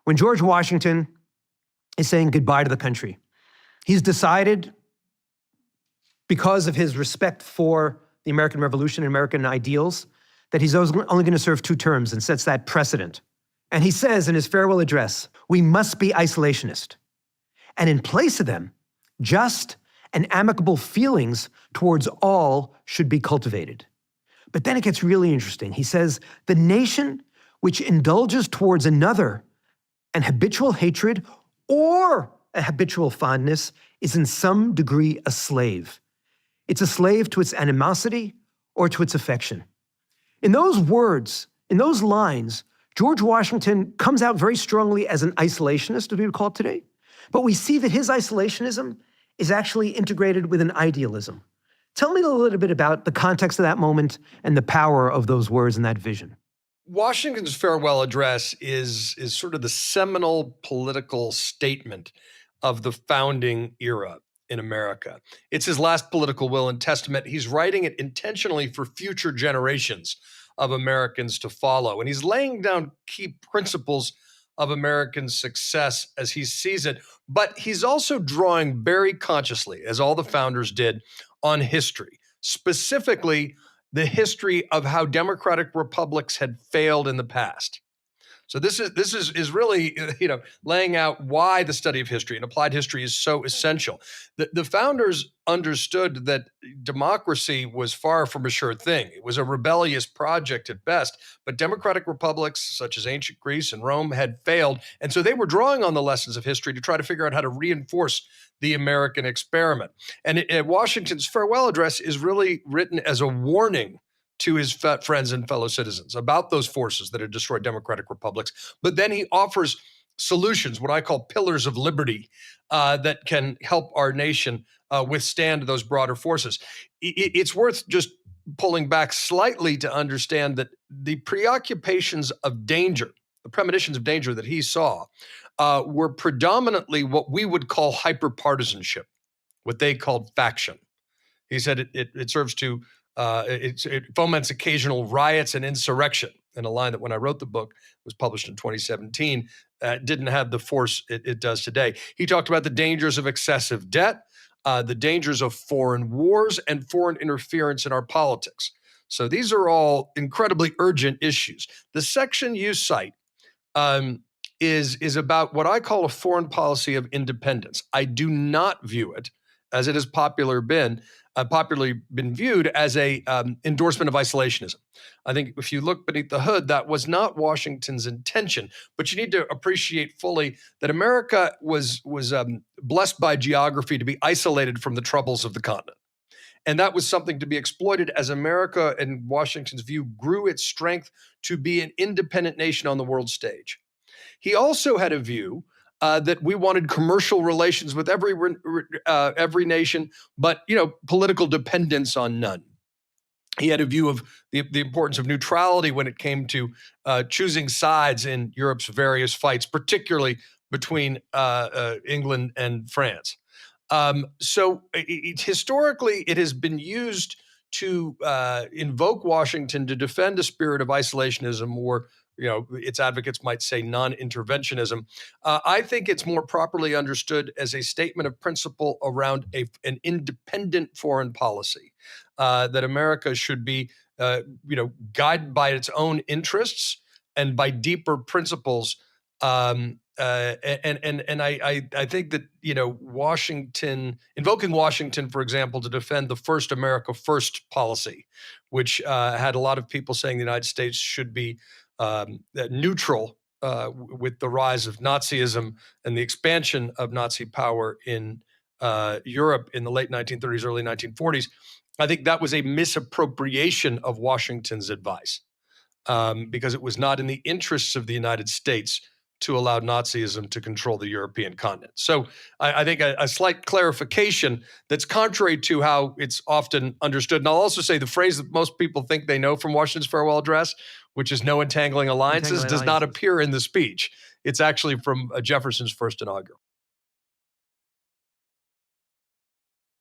when George Washington is saying goodbye to the country, he's decided, because of his respect for the American Revolution and American ideals, that he's only going to serve 2 terms and sets that precedent. And he says in his farewell address, we must be isolationist. And in place of them, just and amicable feelings towards all should be cultivated. But then it gets really interesting. He says, the nation which indulges towards another an habitual hatred or a habitual fondness is in some degree a slave. It's a slave to its animosity or to its affection. In those words, in those lines, George Washington comes out very strongly as an isolationist, as we would call it today. But we see that his isolationism is actually integrated with an idealism. Tell me a little bit about the context of that moment and the power of those words and that vision. Washington's farewell address is sort of the seminal political statement of the founding era in America. It's his last political will and testament. He's writing it intentionally for future generations of Americans to follow. And he's laying down key principles of American success as he sees it. But he's also drawing very consciously, as all the founders did, on history, specifically the history of how democratic republics had failed in the past. So this is really, laying out why the study of history and applied history is so essential. The founders understood that democracy was far from a sure thing. It was a rebellious project at best, but democratic republics such as ancient Greece and Rome had failed. And so they were drawing on the lessons of history to try to figure out how to reinforce the American experiment. And Washington's farewell address is really written as a warning to his friends and fellow citizens about those forces that had destroyed democratic republics. But then he offers solutions, what I call pillars of liberty, that can help our nation withstand those broader forces. It's worth just pulling back slightly to understand that the preoccupations of danger, the premonitions of danger that he saw, were predominantly what we would call hyper-partisanship, what they called faction. He said it serves to it foments occasional riots and insurrection, in a line that when I wrote the book, was published in 2017, didn't have the force it does today. He talked about the dangers of excessive debt, the dangers of foreign wars, and foreign interference in our politics. So these are all incredibly urgent issues. The section you cite is about what I call a foreign policy of independence. I do not view it, as it has popularly been viewed, as a endorsement of isolationism. I think if you look beneath the hood, that was not Washington's intention. But you need to appreciate fully that America was blessed by geography to be isolated from the troubles of the continent. And that was something to be exploited as America, in Washington's view, grew its strength to be an independent nation on the world stage. He also had a view that we wanted commercial relations with every nation, but political dependence on none. He had a view of the importance of neutrality when it came to choosing sides in Europe's various fights, particularly between England and France. Historically, it has been used to invoke Washington to defend a spirit of isolationism, or its advocates might say non-interventionism. I think it's more properly understood as a statement of principle around an independent foreign policy, that America should be, guided by its own interests and by deeper principles. And I think that, invoking Washington, for example, to defend the first America First policy, which had a lot of people saying the United States should be neutral with the rise of Nazism and the expansion of Nazi power in Europe in the late 1930s, early 1940s. I think that was a misappropriation of Washington's advice, because it was not in the interests of the United States to allow Nazism to control the European continent. So I think a slight clarification that's contrary to how it's often understood. And I'll also say the phrase that most people think they know from Washington's farewell address, which is no entangling alliances, does not appear in the speech. It's actually from Jefferson's first inaugural.